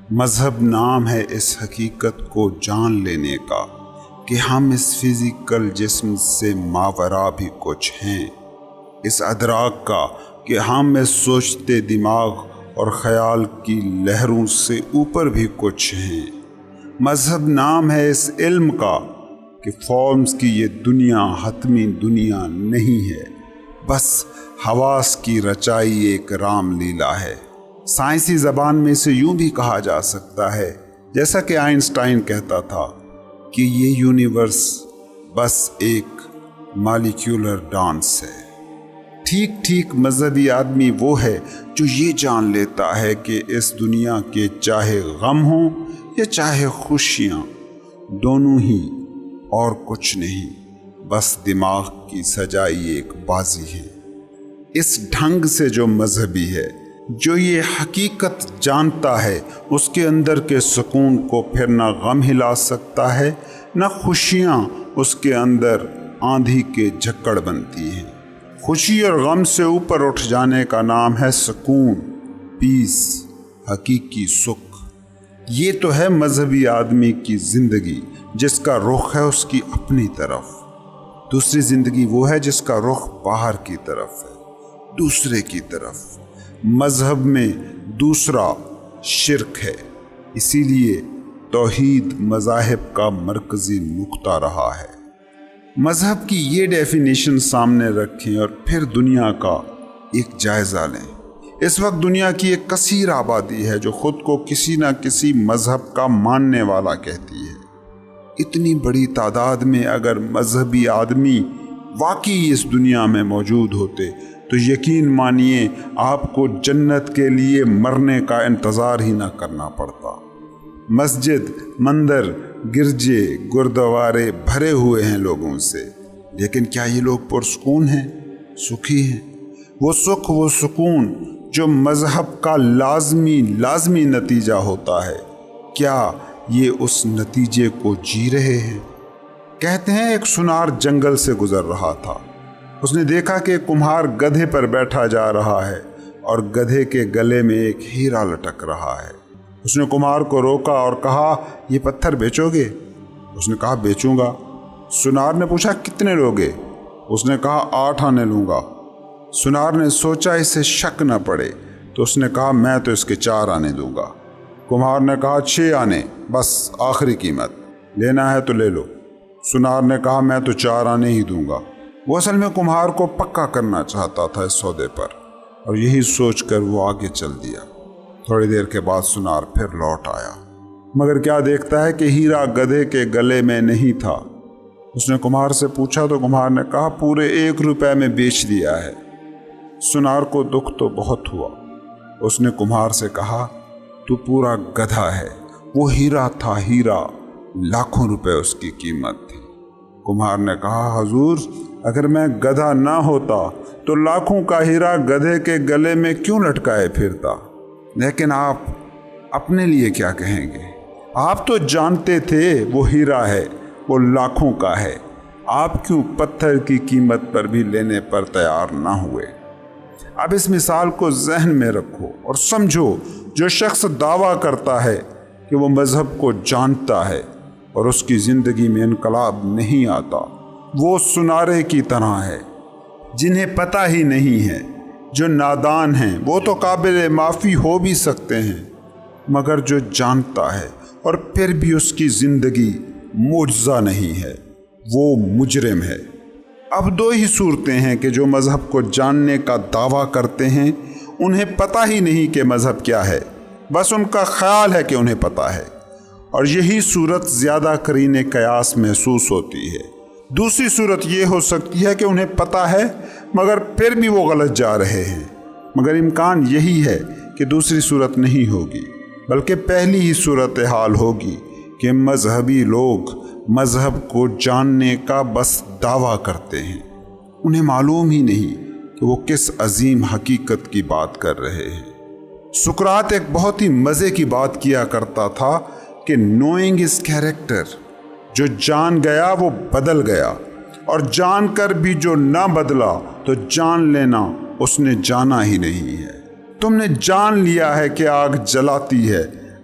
مذہب نام ہے اس حقیقت کو جان لینے کا کہ ہم اس فزیکل جسم سے ماورا بھی کچھ ہیں، اس ادراک کا کہ ہم اس سوچتے دماغ اور خیال کی لہروں سے اوپر بھی کچھ ہیں۔ مذہب نام ہے اس علم کا کہ فارمز کی یہ دنیا حتمی دنیا نہیں ہے، بس حواس کی رچائی ایک رام لیلا ہے۔ سائنسی زبان میں اسے یوں بھی کہا جا سکتا ہے جیسا کہ آئنسٹائن کہتا تھا کہ یہ یونیورس بس ایک مالیکیولر ڈانس ہے۔ ٹھیک مذہبی آدمی وہ ہے جو یہ جان لیتا ہے کہ اس دنیا کے چاہے غم ہوں یا چاہے خوشیاں، دونوں ہی اور کچھ نہیں، بس دماغ کی سجائی ایک بازی ہے۔ اس ڈھنگ سے جو مذہبی ہے، جو یہ حقیقت جانتا ہے، اس کے اندر کے سکون کو پھر نہ غم ہلا سکتا ہے، نہ خوشیاں اس کے اندر آندھی کے جھکڑ بنتی ہیں۔ خوشی اور غم سے اوپر اٹھ جانے کا نام ہے سکون، پیس، حقیقی سکھ۔ یہ تو ہے مذہبی آدمی کی زندگی جس کا رخ ہے اس کی اپنی طرف۔ دوسری زندگی وہ ہے جس کا رخ باہر کی طرف ہے، دوسرے کی طرف۔ مذہب میں دوسرا شرک ہے، اسی لیے توحید مذاہب کا مرکزی نقطہ رہا ہے۔ مذہب کی یہ ڈیفینیشن سامنے رکھیں اور پھر دنیا کا ایک جائزہ لیں۔ اس وقت دنیا کی ایک کثیر آبادی ہے جو خود کو کسی نہ کسی مذہب کا ماننے والا کہتی ہے۔ اتنی بڑی تعداد میں اگر مذہبی آدمی واقعی اس دنیا میں موجود ہوتے تو یقین مانیے آپ کو جنت کے لیے مرنے کا انتظار ہی نہ کرنا پڑتا۔ مسجد، مندر، گرجے، گردوارے بھرے ہوئے ہیں لوگوں سے، لیکن کیا یہ لوگ پرسکون ہیں، سکھی ہیں؟ وہ سکھ، وہ سکون جو مذہب کا لازمی نتیجہ ہوتا ہے، کیا یہ اس نتیجے کو جی رہے ہیں؟ کہتے ہیں ایک سنار جنگل سے گزر رہا تھا۔ اس نے دیکھا کہ کمہار گدھے پر بیٹھا جا رہا ہے اور گدھے کے گلے میں ایک ہیرا لٹک رہا ہے۔ اس نے کمہار کو روکا اور کہا، یہ پتھر بیچو گے؟ اس نے کہا، بیچوں گا۔ سنار نے پوچھا، کتنے لوگے؟ اس نے کہا، 8 آنے لوں گا۔ سنار نے سوچا اسے شک نہ پڑے تو اس نے کہا، میں تو اس کے 4 آنے دوں گا۔ کمہار نے کہا، 6 آنے، بس آخری قیمت، لینا ہے تو لے لو۔ سنار نے کہا، میں تو 4 آنے ہی دوں گا۔ وہ اصل میں کمہار کو پکا کرنا چاہتا تھا اس سودے پر، اور یہی سوچ کر وہ آگے چل دیا۔ تھوڑی دیر کے بعد سنار پھر لوٹ آیا، مگر کیا دیکھتا ہے کہ ہیرا گدھے کے گلے میں نہیں تھا۔ اس نے کمہار سے پوچھا تو کمہار نے کہا، پورے 1 روپے میں بیچ دیا ہے۔ سنار کو دکھ تو بہت ہوا۔ اس نے کمہار سے کہا، تو پورا گدھا ہے، وہ ہیرا تھا، ہیرا، لاکھوں روپے اس کی قیمت تھی۔ کمہار نے کہا، حضور، اگر میں گدھا نہ ہوتا تو لاکھوں کا ہیرا گدھے کے گلے میں کیوں لٹکائے پھرتا؟ لیکن آپ اپنے لیے کیا کہیں گے؟ آپ تو جانتے تھے وہ ہیرا ہے، وہ لاکھوں کا ہے، آپ کیوں پتھر کی قیمت پر بھی لینے پر تیار نہ ہوئے؟ اب اس مثال کو ذہن میں رکھو اور سمجھو، جو شخص دعویٰ کرتا ہے کہ وہ مذہب کو جانتا ہے اور اس کی زندگی میں انقلاب نہیں آتا، وہ سنارے کی طرح ہے۔ جنہیں پتہ ہی نہیں ہے، جو نادان ہیں، وہ تو قابل معافی ہو بھی سکتے ہیں، مگر جو جانتا ہے اور پھر بھی اس کی زندگی معجزہ نہیں ہے، وہ مجرم ہے۔ اب 2 ہی صورتیں ہیں کہ جو مذہب کو جاننے کا دعویٰ کرتے ہیں، انہیں پتہ ہی نہیں کہ مذہب کیا ہے، بس ان کا خیال ہے کہ انہیں پتہ ہے، اور یہی صورت زیادہ قرین قیاس محسوس ہوتی ہے۔ دوسری صورت یہ ہو سکتی ہے کہ انہیں پتہ ہے مگر پھر بھی وہ غلط جا رہے ہیں، مگر امکان یہی ہے کہ دوسری صورت نہیں ہوگی، بلکہ پہلی ہی صورتحال ہوگی کہ مذہبی لوگ مذہب کو جاننے کا بس دعویٰ کرتے ہیں، انہیں معلوم ہی نہیں کہ وہ کس عظیم حقیقت کی بات کر رہے ہیں۔ سقراط ایک بہت ہی مزے کی بات کیا کرتا تھا کہ نوئنگ از کیریکٹر، جو جان گیا وہ بدل گیا، اور جان کر بھی جو نہ بدلا تو جان لینا اس نے جانا ہی نہیں ہے۔ تم نے جان لیا ہے کہ آگ جلاتی ہے،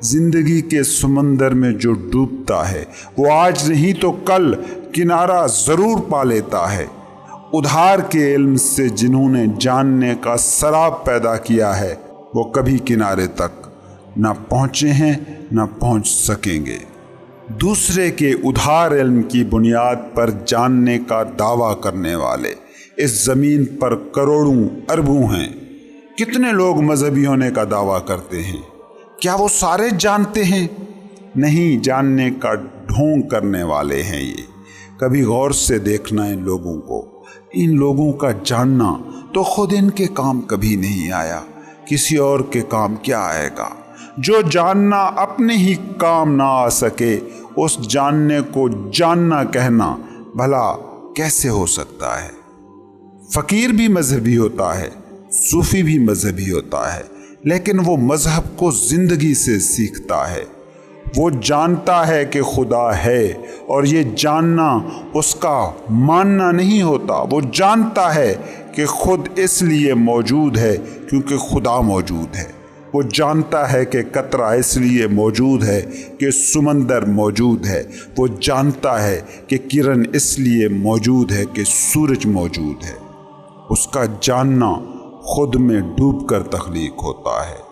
زندگی کے سمندر میں جو ڈوبتا ہے وہ آج نہیں تو کل کنارہ ضرور پا لیتا ہے۔ ادھار کے علم سے جنہوں نے جاننے کا سراب پیدا کیا ہے وہ کبھی کنارے تک نہ پہنچے ہیں نہ پہنچ سکیں گے۔ دوسرے کے ادھار علم کی بنیاد پر جاننے کا دعویٰ کرنے والے اس زمین پر کروڑوں اربوں ہیں۔ کتنے لوگ مذہبی ہونے کا دعویٰ کرتے ہیں؟ کیا وہ سارے جانتے ہیں؟ نہیں، جاننے کا ڈھونگ کرنے والے ہیں یہ۔ کبھی غور سے دیکھنا ان لوگوں کو، ان لوگوں کا جاننا تو خود ان کے کام کبھی نہیں آیا، کسی اور کے کام کیا آئے گا؟ جو جاننا اپنے ہی کام نہ آ سکے اس جاننے کو جاننا کہنا بھلا کیسے ہو سکتا ہے؟ فقیر بھی مذہبی ہوتا ہے، صوفی بھی مذہبی ہوتا ہے، لیکن وہ مذہب کو زندگی سے سیکھتا ہے۔ وہ جانتا ہے کہ خدا ہے، اور یہ جاننا اس کا ماننا نہیں ہوتا۔ وہ جانتا ہے کہ خود اس لیے موجود ہے کیونکہ خدا موجود ہے۔ وہ جانتا ہے کہ قطرہ اس لیے موجود ہے کہ سمندر موجود ہے۔ وہ جانتا ہے کہ کرن اس لیے موجود ہے کہ سورج موجود ہے۔ اس کا جاننا خود میں ڈوب کر تخلیق ہوتا ہے۔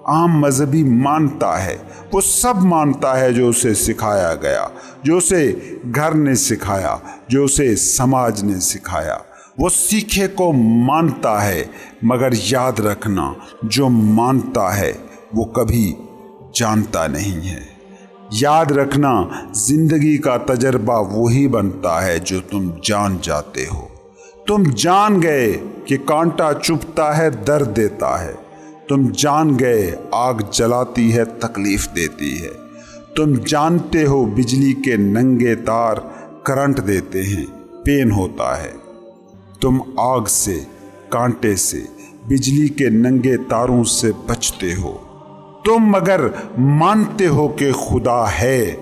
عام مذہبی مانتا ہے، وہ سب مانتا ہے جو اسے سکھایا گیا، جو اسے گھر نے سکھایا، جو اسے سماج نے سکھایا۔ وہ سیکھے کو مانتا ہے، مگر یاد رکھنا جو مانتا ہے وہ کبھی جانتا نہیں ہے۔ یاد رکھنا زندگی کا تجربہ وہی بنتا ہے جو تم جان جاتے ہو۔ تم جان گئے کہ کانٹا چبھتا ہے درد دیتا ہے۔ تم جان گئے آگ جلاتی ہے تکلیف دیتی ہے۔ تم جانتے ہو بجلی کے ننگے تار کرنٹ دیتے ہیں، پین ہوتا ہے۔ تم آگ سے، کانٹے سے، بجلی کے ننگے تاروں سے بچتے ہو۔ تم مگر مانتے ہو کہ خدا ہے۔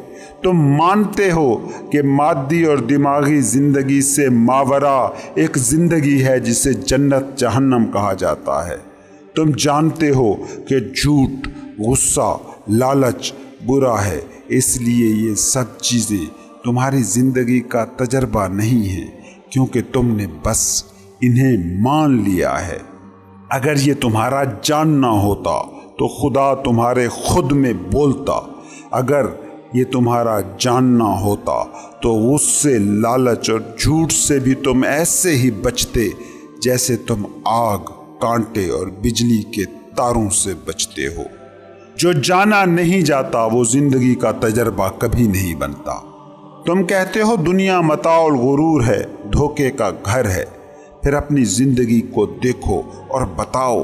تم مانتے ہو کہ مادی اور دماغی زندگی سے ماورا ایک زندگی ہے جسے جنت جہنم کہا جاتا ہے۔ تم جانتے ہو کہ جھوٹ، غصہ، لالچ برا ہے، اس لیے یہ سب چیزیں تمہاری زندگی کا تجربہ نہیں ہیں، کیونکہ تم نے بس انہیں مان لیا ہے۔ اگر یہ تمہارا جاننا ہوتا تو خدا تمہارے خود میں بولتا۔ اگر یہ تمہارا جاننا ہوتا تو غصے، لالچ اور جھوٹ سے بھی تم ایسے ہی بچتے جیسے تم آگ، کانٹے اور بجلی کے تاروں سے بچتے ہو۔ جو جانا نہیں جاتا وہ زندگی کا تجربہ کبھی نہیں بنتا۔ تم کہتے ہو دنیا متاع الغرور ہے، دھوکے کا گھر ہے۔ پھر اپنی زندگی کو دیکھو اور بتاؤ،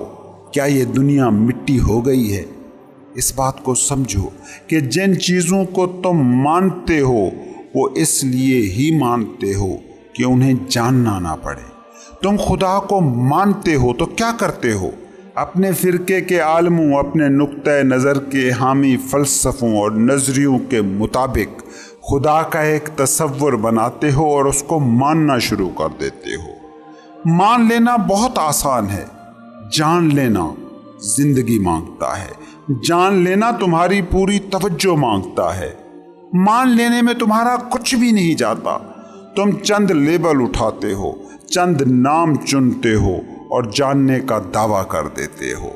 کیا یہ دنیا مٹی ہو گئی ہے؟ اس بات کو سمجھو کہ جن چیزوں کو تم مانتے ہو وہ اس لیے ہی مانتے ہو کہ انہیں جاننا نہ پڑے۔ تم خدا کو مانتے ہو تو کیا کرتے ہو؟ اپنے فرقے کے عالموں، اپنے نقطۂ نظر کے حامی فلسفوں اور نظریوں کے مطابق خدا کا ایک تصور بناتے ہو اور اس کو ماننا شروع کر دیتے ہو۔ مان لینا بہت آسان ہے، جان لینا زندگی مانگتا ہے۔ جان لینا تمہاری پوری توجہ مانگتا ہے۔ مان لینے میں تمہارا کچھ بھی نہیں جاتا۔ تم چند لیبل اٹھاتے ہو، چند نام چنتے ہو اور جاننے کا دعویٰ کر دیتے ہو۔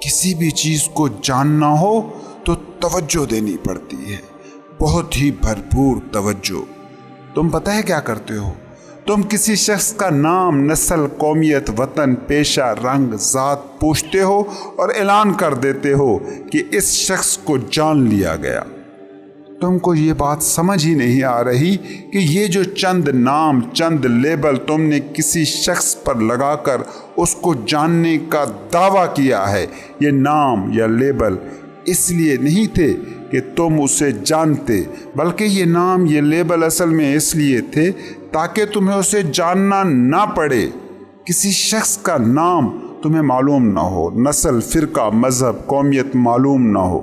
کسی بھی چیز کو جاننا ہو تو توجہ دینی پڑتی ہے، بہت ہی بھرپور توجہ۔ تم پتہ ہے کیا کرتے ہو؟ تم کسی شخص کا نام، نسل، قومیت، وطن، پیشہ، رنگ، ذات پوچھتے ہو اور اعلان کر دیتے ہو کہ اس شخص کو جان لیا گیا۔ تم کو یہ بات سمجھ ہی نہیں آ رہی کہ یہ جو چند نام، چند لیبل تم نے کسی شخص پر لگا کر اس کو جاننے کا دعویٰ کیا ہے، یہ نام یا لیبل اس لیے نہیں تھے کہ تم اسے جانتے، بلکہ یہ نام، یہ لیبل اصل میں اس لیے تھے تاکہ تمہیں اسے جاننا نہ پڑے۔ کسی شخص کا نام تمہیں معلوم نہ ہو، نسل، فرقہ، مذہب، قومیت معلوم نہ ہو،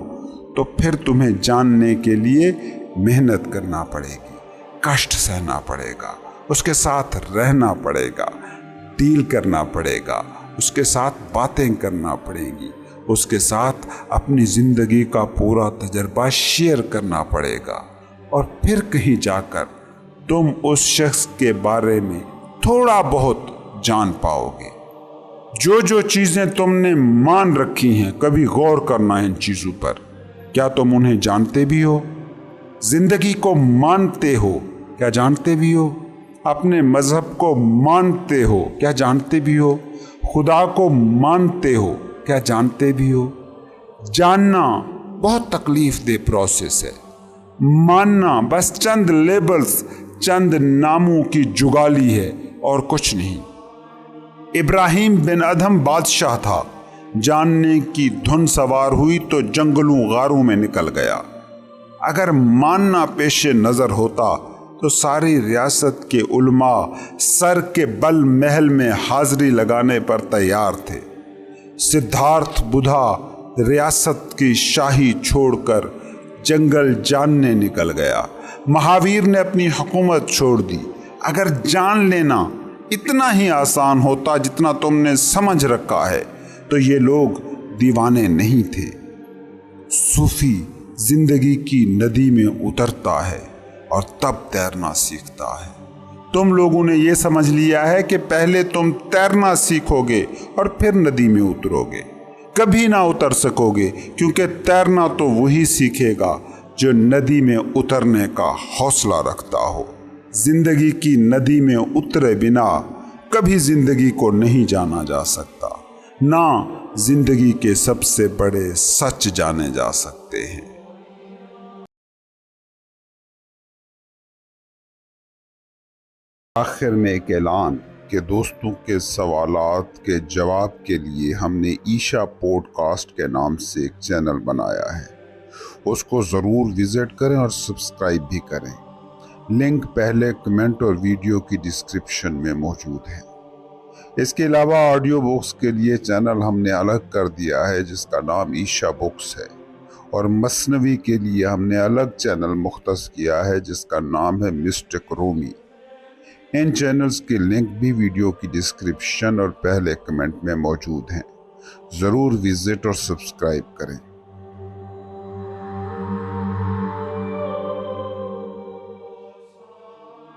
تو پھر تمہیں جاننے کے لیے محنت کرنا پڑے گی، کشٹ سہنا پڑے گا، اس کے ساتھ رہنا پڑے گا، ڈیل کرنا پڑے گا، اس کے ساتھ باتیں کرنا پڑے گی، اس کے ساتھ اپنی زندگی کا پورا تجربہ شیئر کرنا پڑے گا، اور پھر کہیں جا کر تم اس شخص کے بارے میں تھوڑا بہت جان پاؤ گے۔ جو چیزیں تم نے مان رکھی ہیں، کبھی غور کرنا ہے ان چیزوں پر۔ کیا تم انہیں جانتے بھی ہو؟ زندگی کو مانتے ہو؟ کیا جانتے بھی ہو؟ اپنے مذہب کو مانتے ہو؟ کیا جانتے بھی ہو؟ خدا کو مانتے ہو؟ کیا جانتے بھی ہو؟ جاننا بہت تکلیف دہ پروسیس ہے، ماننا بس چند لیبلز، چند ناموں کی جگالی ہے اور کچھ نہیں۔ ابراہیم بن ادہم بادشاہ تھا، جاننے کی دھن سوار ہوئی تو جنگلوں غاروں میں نکل گیا۔ اگر ماننا پیش نظر ہوتا تو ساری ریاست کے علماء سر کے بل محل میں حاضری لگانے پر تیار تھے۔ سدھارتھ بدھا ریاست کی شاہی چھوڑ کر جنگل جاننے نکل گیا۔ مہاویر نے اپنی حکومت چھوڑ دی۔ اگر جان لینا اتنا ہی آسان ہوتا جتنا تم نے سمجھ رکھا ہے تو یہ لوگ دیوانے نہیں تھے۔ صوفی زندگی کی ندی میں اترتا ہے اور تب تیرنا سیکھتا ہے۔ تم لوگوں نے یہ سمجھ لیا ہے کہ پہلے تم تیرنا سیکھو گے اور پھر ندی میں اترو گے۔ کبھی نہ اتر سکو گے، کیونکہ تیرنا تو وہی سیکھے گا جو ندی میں اترنے کا حوصلہ رکھتا ہو۔ زندگی کی ندی میں اترے بنا کبھی زندگی کو نہیں جانا جا سکتا، نہ زندگی کے سب سے بڑے سچ جانے جا سکتے ہیں۔ آخر میں ایک اعلان کہ دوستوں کے سوالات کے جواب کے لیے ہم نے ایشا پوڈ کاسٹ کے نام سے ایک چینل بنایا ہے، اس کو ضرور وزٹ کریں اور سبسکرائب بھی کریں۔ لنک پہلے کمنٹ اور ویڈیو کی ڈسکرپشن میں موجود ہے۔ اس کے علاوہ آڈیو بکس کے لیے چینل ہم نے الگ کر دیا ہے جس کا نام ایشا بکس ہے، اور مثنوی کے لیے ہم نے الگ چینل مختص کیا ہے جس کا نام ہے مسٹک رومی۔ ان چینلز کے لنک بھی ویڈیو کی ڈسکرپشن اور پہلے کمنٹ میں موجود ہیں، ضرور وزٹ اور سبسکرائب کریں۔